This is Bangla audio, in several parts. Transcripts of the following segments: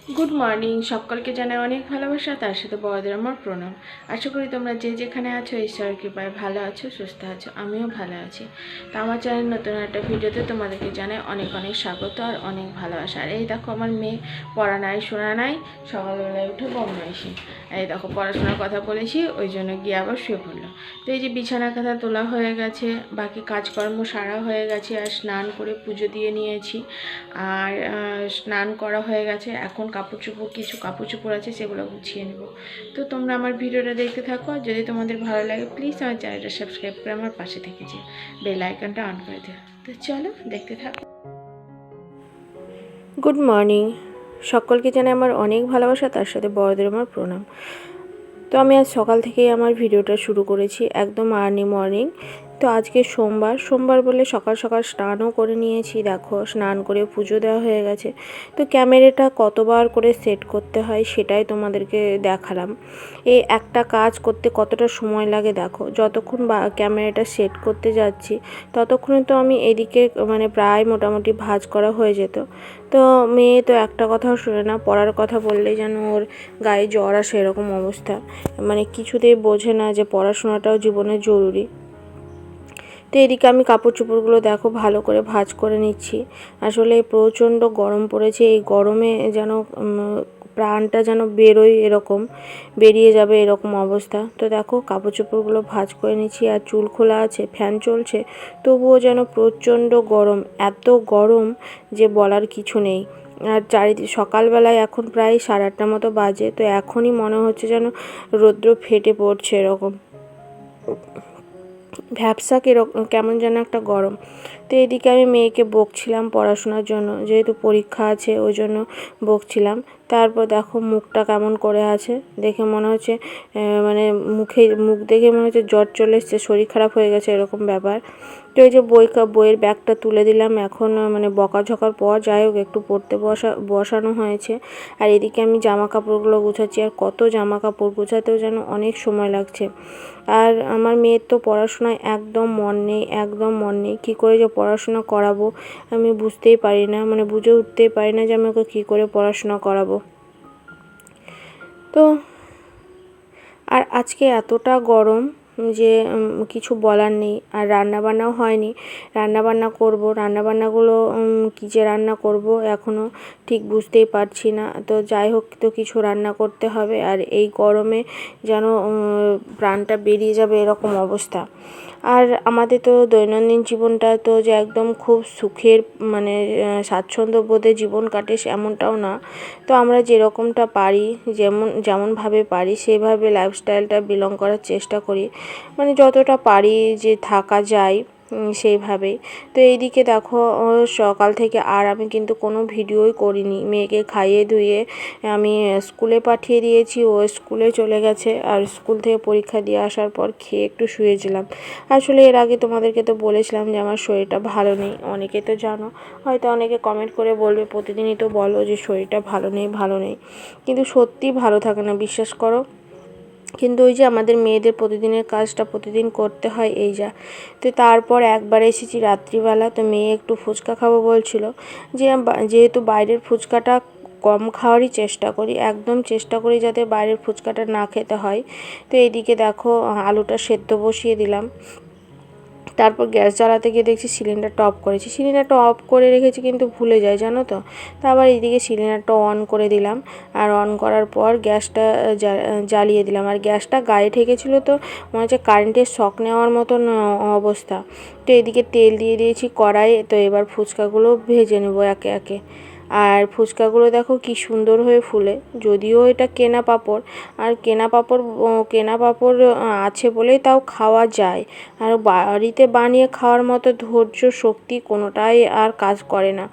Good morning. সকলকে জানাই অনেক ভালোবাসা, তার সাথে বড়দের আমার প্রণাম। আশা করি তোমরা যে যেখানে আছো ঈশ্বরের কৃপায় ভালো আছো, সুস্থ আছো। আমিও ভালো আছি। তো আমার চ্যানেল নতুন একটা ভিডিওতে তোমাদেরকে জানাই অনেক অনেক স্বাগত আর অনেক ভালোবাসা। আর এই দেখো আমার মেয়ে পড়া নাই শোনা নাই, সকালবেলায় উঠে বদমাইশি। এই দেখো পড়াশোনার কথা বলেছি, ওই জন্য গিয়ে আবার শুয়ে পড়লো। তো এই যে বিছানা কাঁথা তোলা হয়ে গেছে, বাকি কাজকর্ম সারা হয়ে গেছে, আর স্নান করে পুজো দিয়ে নিয়েছি। আর স্নান করা হয়ে গেছে, এখন কিছু কাপড় চোপড় আছে, সেগুলো গুছিয়ে নেব। তো তোমরা আমার ভিডিওটা দেখতে থাকো। যদি তোমাদের ভালো লাগে প্লিজ আমার চ্যানেলটা সাবস্ক্রাইব করে আমার পাশে থেকে যে বেল আইকনটা অন করে দিও। তো চলো দেখতে থাকো। Good morning. সকলকে জানাই আমার অনেক ভালোবাসা, তার সাথে বড়দের আমার প্রণাম। তো আমি আজ সকাল থেকেই আমার ভিডিওটা শুরু করেছি, একদম আর্লি মর্নিং। তো আজকে সোমবার বলে সকাল সকাল স্নানও করে নিয়েছি। দেখো স্নান করে পুজো দেওয়া হয়ে গেছে। তো ক্যামেরাটা কতবার করে সেট করতে হয় সেটাই তোমাদেরকে দেখালাম। এই একটা কাজ করতে কতটা সময় লাগে দেখো। যতক্ষণ ক্যামেরাটা সেট করতে যাচ্ছি ততক্ষণে তো আমি এদিকে প্রায় মোটামুটি ভাঁজ করা হয়ে যেত। তো মেয়ে তো একটা কথাও শোনে না, পড়ার কথা বললেই যেন ওর গায়ে জ্বর আসে, এরকম অবস্থা। কিছুতেই বোঝে না যে পড়াশোনাটাও জীবনে জরুরি। তো এদিকে আমি কাপড় চোপড়গুলো দেখো ভালো করে ভাঁজ করে নিচ্ছি। আসলে প্রচণ্ড গরম পড়েছে, এই গরমে যেন প্রাণটা যেন বেরিয়ে যাবে এরকম অবস্থা। তো দেখো কাপড় চোপড়গুলো ভাঁজ করে নিচ্ছি, আর চুল খোলা আছে, ফ্যান চলছে, তবুও যেন প্রচণ্ড গরম, এত গরম যে বলার কিছু নেই। আর সকালবেলায় এখন প্রায় 8:30 মতো বাজে। তো এখনই মনে হচ্ছে যেন রৌদ্র ফেটে পড়ছে, এরকম ভ্যাপসা কেমন যেন একটা গরম। তো এদিকে আমি মেয়েকে বকছিলাম পড়াশোনার জন্য, যেহেতু পরীক্ষা আছে ওই জন্য বকছিলাম। তারপর দেখো মুখটা কেমন করে আছে, দেখে মনে হচ্ছে মুখ দেখে মনে হচ্ছে জ্বর চলে এসছে, শরীর খারাপ হয়ে গেছে, এরকম ব্যাপার। তো এই যে বইয়ের ব্যাগটা তুলে দিলাম এখন, বকাঝকার পর যাই হোক একটু পড়তে বসানো হয়েছে। আর এদিকে আমি জামা কাপড়গুলো গুছাচ্ছি, আর কত জামা কাপড় গুছাতেও যেন অনেক সময় লাগছে। আর আমার মেয়ের তো পড়াশোনায় একদম মন নেই। কী করে যে পড়াশোনা করাবো আমি বুঝতেই পারি না, বুঝে উঠতেই পারি না যে আমি ওকে কী করে পড়াশোনা করাবো। তো আর আজকে এতটা গরম যে কিছু বলার নেই। আর রান্নাবান্নাও হয়নি, রান্নাবান্না করব। রান্নাবান্নাগুলো কী যে রান্না করব এখনও ঠিক বুঝতেই পারছি না। তো যাই হোক, তো কিছু রান্না করতে হবে। আর এই গরমে যেন প্রাণটা বেরিয়ে যাবে এরকম অবস্থা। আর আমাদের তো দৈনন্দিন জীবনটা তো যে একদম খুব সুখের স্বাচ্ছন্দ্য বোধে জীবন কাটে এমনটাও না। তো আমরা যেরকমটা পারি, যেমনভাবে পারি সেইভাবে লাইফস্টাইলটা বিলং করার চেষ্টা করি, যতটা পারি যে থাকা যায় সেইভাবেই। তো এইদিকে দেখো সকাল থেকে আর আমি কিন্তু কোনো ভিডিওই করিনি। মেয়েকে খাইয়ে ধুয়ে আমি স্কুলে পাঠিয়ে দিয়েছি, ও স্কুলে চলে গেছে। আর স্কুল থেকে পরীক্ষা দিয়ে আসার পর খেয়ে একটু শুয়েছিলাম। আসলে এর আগে তোমাদেরকে তো বলেছিলাম যে আমার শরীরটা ভালো নেই, অনেকে তো জানো। হয়তো অনেকে কমেন্ট করে বলবে, প্রতিদিনই তো বলো যে শরীরটা ভালো নেই, কিন্তু সত্যিই ভালো থাকে না, বিশ্বাস করো। কিন্তু ওই যে আমাদের মেয়েদের প্রতিদিনের কাজটা প্রতিদিন করতে হয়, এই যা। তো তারপর একবার এসেছি রাত্রিবেলা, তো মেয়ে একটু ফুচকা খাবো বলছিল, যেহেতু বাইরের ফুচকাটা কম খাওয়ারই চেষ্টা করি, একদম চেষ্টা করি যাতে বাইরের ফুচকাটা না খেতে হয়। তো এইদিকে দেখো আলুটা সেদ্ধ বসিয়ে দিলাম। তারপর গ্যাস জ্বালাতে গিয়ে দেখছি সিলিন্ডারটা অফ করেছি, সিলিন্ডারটা অফ করে রেখেছি কিন্তু ভুলে যাই, জানো তো। তো আবার এইদিকে সিলিন্ডারটা অন করে দিলাম, আর অন করার পর গ্যাসটা জ্বালিয়ে দিলাম। আর গ্যাসটা গায়ে ঠেকেছিল, তো মনে হচ্ছে কারেন্টের শক নেওয়ার মতন অবস্থা। তো এদিকে তেল দিয়ে দিয়েছি কড়াইয়ে। তো এবার ফুচকাগুলো ভেজে নেবো একে একে। আর ফুচকাগুলো দেখো কি সুন্দর হয়ে ফুলে, যদিও এটা কেনা পাঁপড়। আর কেনা পাঁপড় আছে বলেই তাও খাওয়া যায়। আর বাড়িতে বানিয়ে খাওয়ার মতো ধৈর্য শক্তি কোনোটাই আর কাজ করে না।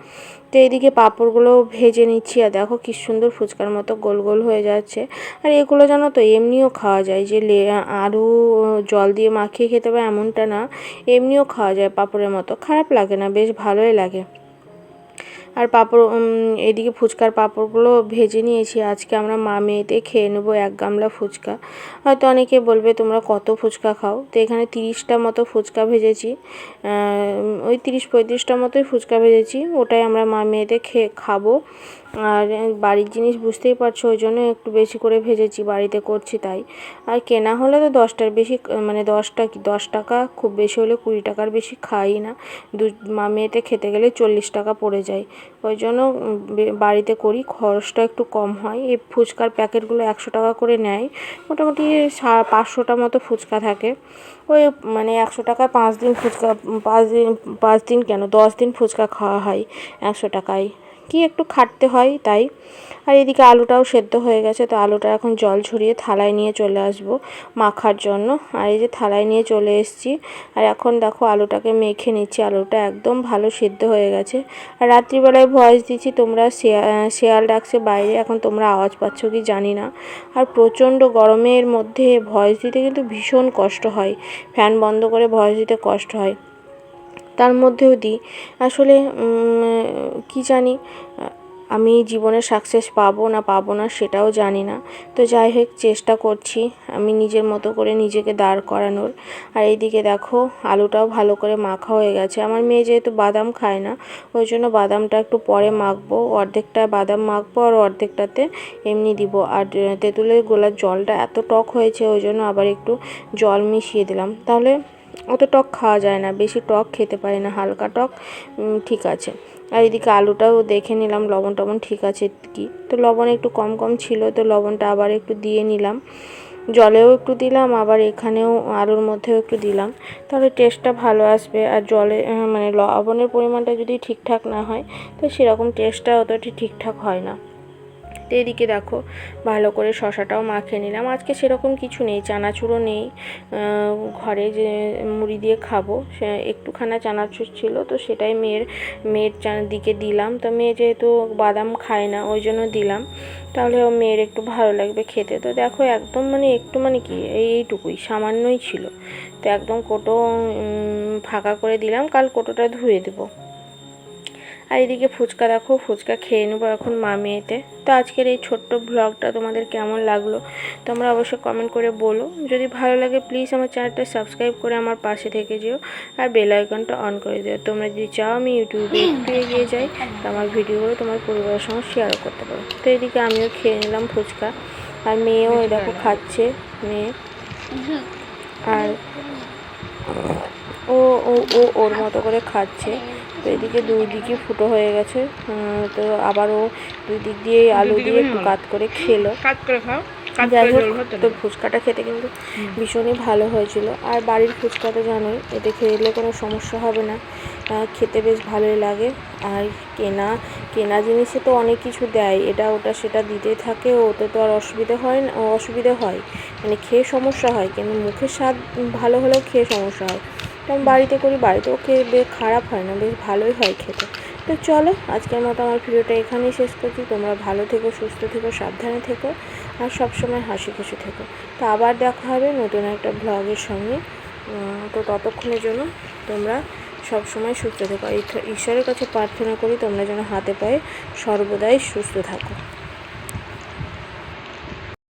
তো এইদিকে পাঁপড়গুলো ভেজে নিচ্ছি, আর দেখো কি সুন্দর ফুচকার মতো গোল গোল হয়ে যাচ্ছে। আর এগুলো জানো তো এমনিও খাওয়া যায়, যে আলু জল দিয়ে মাখিয়ে খেতে হবে এমনটা না, এমনিও খাওয়া যায় পাঁপড়ের মতো, খারাপ লাগে না, বেশ ভালোই লাগে। আর এদিকে ফুচকার পাঁপড়গুলো ভেজে নিয়েছি। আজকে আমরা মেয়েতে খেয়ে নেবো 1 গামলা ফুচকা। হয়তো অনেকে বলবে তোমরা কত ফুচকা খাও, তো এখানে 30টা মতো ফুচকা ভেজেছি। ওই 30-35টা মতোই ফুচকা ভেজেছি, ওটাই আমরা মেয়েতে খাবো। আর বাড়ির জিনিস বুঝতেই পারছো, ওই জন্য একটু বেশি করে ভেজেছি, বাড়িতে করছি তাই। আর কেনা হলে তো 10টার বেশি, মানে 10 টাকা, খুব বেশি হলে 20 টাকার বেশি খাই না। মেয়েতে খেতে গেলে 40 টাকা পড়ে যায়, ওই জন্য বাড়িতে করি, খরচটা একটু কম হয়। এই ফুচকার প্যাকেটগুলো 100 টাকা করে নেয়, মোটামুটি 500টা মতো ফুচকা থাকে। ওই মানে 100 টাকায় 5 দিন ফুচকা, 5 দিন কেন 10 দিন ফুচকা খাওয়া হয় 100 টাকায়, কি একটু খাটতে হয় তাই। আর এদিকে আলুটাও সেদ্ধ হয়ে গেছে, তো আলুটা এখন জল ঝরিয়ে থালায় নিয়ে চলে আসবো মাখার জন্য। আর এই যে থালায় নিয়ে চলে এসেছি, আর এখন দেখো আলুটাকে মেখে নিচ্ছি। আলুটা একদম ভালো সেদ্ধ হয়ে গেছে। আর রাত্রিবেলায় ভয়েস দিচ্ছি, তোমরা শেয়াল ডাকছে বাইরে, এখন তোমরা আওয়াজ পাচ্ছ কি জানি না। আর প্রচণ্ড গরমের মধ্যে ভয়েস দিতে কিন্তু ভীষণ কষ্ট হয়, ফ্যান বন্ধ করে ভয়েস দিতে কষ্ট হয়। তার মধ্যেও দিই, আসলে কি জানি আমি জীবনে সাকসেস পাবো না সেটাও জানি না। তো যাই হোক, চেষ্টা করছি আমি নিজের মতো করে নিজেকে দাঁড় করানোর। আর এইদিকে দেখো আলুটাও ভালো করে মাখা হয়ে গেছে। আমার মেয়ে যেহেতু বাদাম খায় না, ওই জন্য বাদামটা একটু পরে মাখবো, অর্ধেকটা বাদাম মাখবো আর অর্ধেকটাতে এমনি দিব। আর তেঁতুলের গোলার জলটা এত টক হয়েছে, ওই জন্য আবার একটু জল মিশিয়ে দিলাম, তাহলে অত টক খাওয়া যায় না, বেশি টক খেতে পারি না, হালকা টক ঠিক আছে। আর এদিকে আলুটাও দেখে নিলাম লবণ টবণ ঠিক আছে কি, তো লবণ একটু কম কম ছিল, তো লবণটা আবার একটু দিয়ে নিলাম, জলেও একটু দিলাম, আবার এখানেও আলুর মধ্যেও একটু দিলাম, তাহলে টেস্টটা ভালো আসবে। আর জলে মানে লবণের পরিমাণটা যদি ঠিকঠাক না হয়, তো সেরকম টেস্টটা অতটা ঠিকঠাক হয় না। তো এদিকে দেখো ভালো করে শশাটাও মাখিয়ে নিলাম। আজকে সেরকম কিছু নেই, চানাচুরও নেই ঘরে যে মুড়ি দিয়ে খাবো, সে একটুখানা চানাচুর ছিল, তো সেটাই মেয়ের দিকে দিলাম। তো মেয়ে যেহেতু বাদাম খায় না, ওই জন্য দিলাম, তাহলে ও মেয়ের একটু ভালো লাগবে খেতে। তো দেখো একদম মানে একটু মানে কি এইটুকুই সামান্যই ছিল, তো একদম কোটো ফাঁকা করে দিলাম, কাল কোটোটা ধুয়ে দেবো। আর এদিকে ফুচকা দেখো, ফুচকা খেয়ে নেবো এখন মেয়েতে। তো আজকের এই ছোট্ট ব্লগটা তোমাদের কেমন লাগলো তোমরা অবশ্যই কমেন্ট করে বলো। যদি ভালো লাগে প্লিজ আমার চ্যানেলটা সাবস্ক্রাইব করে আমার পাশে থেকে যেও, আর বেল আইকনটা অন করে দিও। তোমরা যদি চাও আমি ইউটিউবে একটু এগিয়ে যাই, তো আমার ভিডিওগুলো তোমার পরিবারের সঙ্গে শেয়ারও করতে পারো। তো এদিকে আমিও খেয়ে নিলাম ফুচকা, আর মেয়েও এই দেখো খাচ্ছে মেয়ে, আর ও ও ও ওর মতো করে খাচ্ছে। তো এদিকে দুই দিকই ফুটো হয়ে গেছে, তো আবারও দুই দিক দিয়ে আলু দিয়ে একটু কাট করে খেলো। যাই হোক, তো ফুচকাটা খেতে কিন্তু ভীষণই ভালো হয়েছিল। আর বাড়ির ফুচকা তো জানোই, এতে খেলে কোনো সমস্যা হবে না, খেতে বেশ ভালোই লাগে। আর কেনা জিনিসে তো অনেক কিছু দেয়, এটা ওটা সেটা দিতে থাকে, ওতে তো আর অসুবিধে হয় মানে খেয়ে সমস্যা হয়, কিন্তু মুখের স্বাদ ভালো হলেও খেয়ে সমস্যা হয়। তো আমি বাড়িতে করি, বাড়িতেও খেয়ে বেশ খারাপ হয় না, বেশ ভালোই হয় খেতে। তো চলো আজকের মতো আমার ভিডিওটা এখানেই শেষ করছি। তোমরা ভালো থেকো, সুস্থ থেকো, সাবধানে থেকো, আর সবসময় হাসি খুশি থেকো। তো আবার দেখা হবে নতুন একটা ব্লগের সঙ্গে। তো ততক্ষণের জন্য তোমরা সবসময় সুস্থ থেকো। ঈশ্বরের কাছে প্রার্থনা করি তোমরা যেন হাতে পায়ে সর্বদাই সুস্থ থাকো।